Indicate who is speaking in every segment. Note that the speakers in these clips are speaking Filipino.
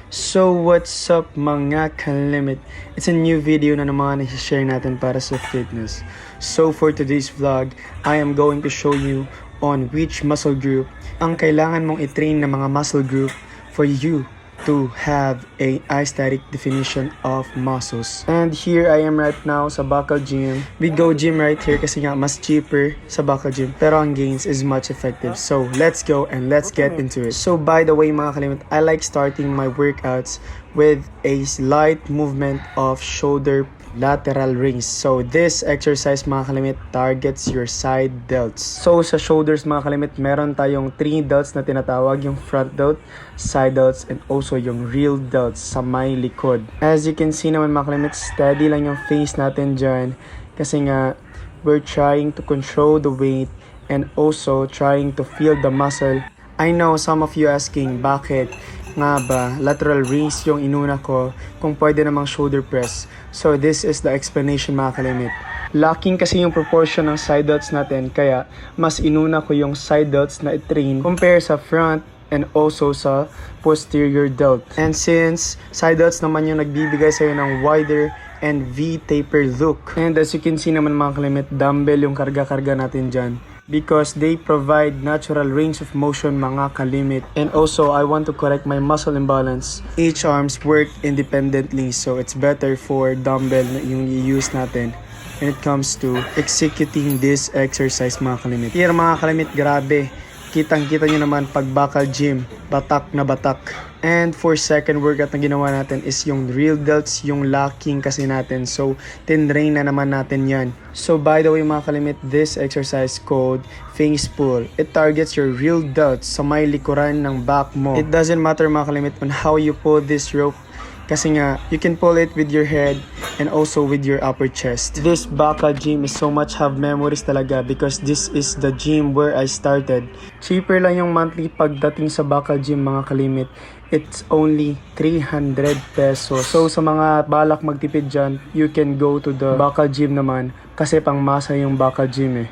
Speaker 1: So what's up mga kalimit? It's a new video na naman na share natin para sa fitness. So for today's vlog, I am going to show you on which muscle group ang kailangan mong i-train na mga muscle group for you to have a aesthetic definition of muscles. And here I am right now sa Bacal Gym. We go gym right here kasi nga mas cheaper sa Bacal Gym pero ang gains is much effective. So let's go and let's get into it. So by the way mga kalimit, I like starting my workouts with a light movement of shoulder lateral rings. So this exercise mga kalimit targets your side delts. So sa shoulders mga kalimit, meron tayong 3 delts na tinatawag, yung front delt, side delts, and also yung real delts sa may likod. As you can see naman mga kalimit, steady lang yung face natin dyan kasi nga we're trying to control the weight and also trying to feel the muscle. I know some of you asking, bakit nga ba lateral rings yung inuna ko kung pwede namang shoulder press? So this is the explanation mga kalimit. Lacking kasi yung proportion ng side delts natin, kaya mas inuna ko yung side delts na i-train compare sa front and also sa posterior delt. And since side delts naman yung nagbibigay sa'yo ng wider and V-taper look. And as you can see naman mga kalimit, dumbbell yung karga-karga natin dyan, because they provide natural range of motion mga kalimit. And also, I want to correct my muscle imbalance. Each arms work independently, so it's better for dumbbell na yung i-use natin when it comes to executing this exercise mga kalimit. Here mga kalimit, grabe. Kitang-kita nyo naman pag Bacal Gym, batak na batak. And for second workout na ginawa natin is yung real delts, yung lacking kasi natin. So, tinrain na naman natin yan. So, by the way mga kalimit, this exercise called face pull. It targets your real delts sa may likuran ng back mo. It doesn't matter mga kalimit on how you pull this rope, kasi nga, you can pull it with your head and also with your upper chest. This Bacal Gym is so much have memories talaga because this is the gym where I started. Cheaper lang yung monthly pagdating sa Bacal Gym mga kalimit. It's only 300 pesos. So sa mga balak magtipid dyan, you can go to the Bacal Gym naman kasi pangmasa yung Bacal Gym eh.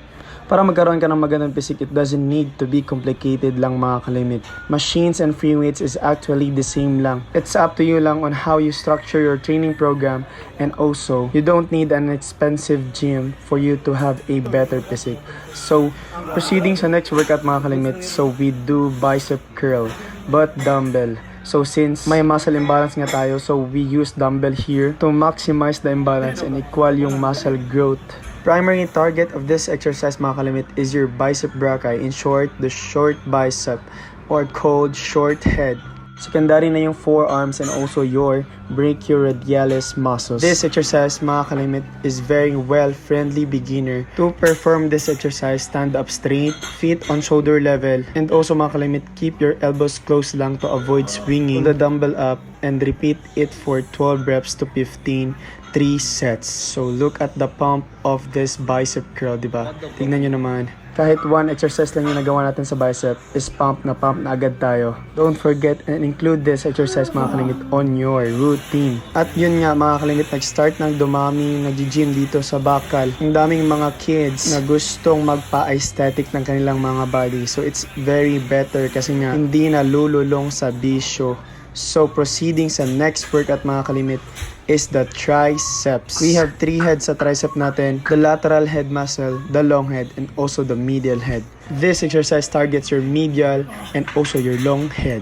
Speaker 1: Para magkaroon ka ng magandang physique, it doesn't need to be complicated lang mga kalimit. Machines and free weights is actually the same lang. It's up to you lang on how you structure your training program, and also, you don't need an expensive gym for you to have a better physique. So, proceeding sa next workout mga kalimit, so we do bicep curl, but dumbbell. So since may muscle imbalance nga tayo, so we use dumbbell here to maximize the imbalance and equal yung muscle growth. Primary target of this exercise mga kalimit is your bicep brachii, in short, the short bicep or called short head. Secondary na yung forearms and also your brachioradialis muscles. This exercise mga kalimit is very well-friendly beginner. To perform this exercise, stand up straight, feet on shoulder level, and also mga kalimit, keep your elbows close lang to avoid swinging the dumbbell up, and repeat it for 12 reps to 15, 3 sets. So look at the pump of this bicep curl, diba? Tingnan nyo naman. Kahit one exercise lang yung nagawa natin sa bicep is pump na agad tayo. Don't forget and include this exercise mga kalimit on your routine. At yun nga mga kalimit, nag-start ng dumami yung nag-gym dito sa Bacal. Ang daming mga kids na gustong magpa-aesthetic ng kanilang mga body. So it's very better kasi nga hindi na lululong sa bisyo. So proceeding sa next workout mga kalimit is the triceps. We have 3 heads sa tricep natin: the lateral head muscle, the long head, and also the medial head. This exercise targets your medial and also your long head.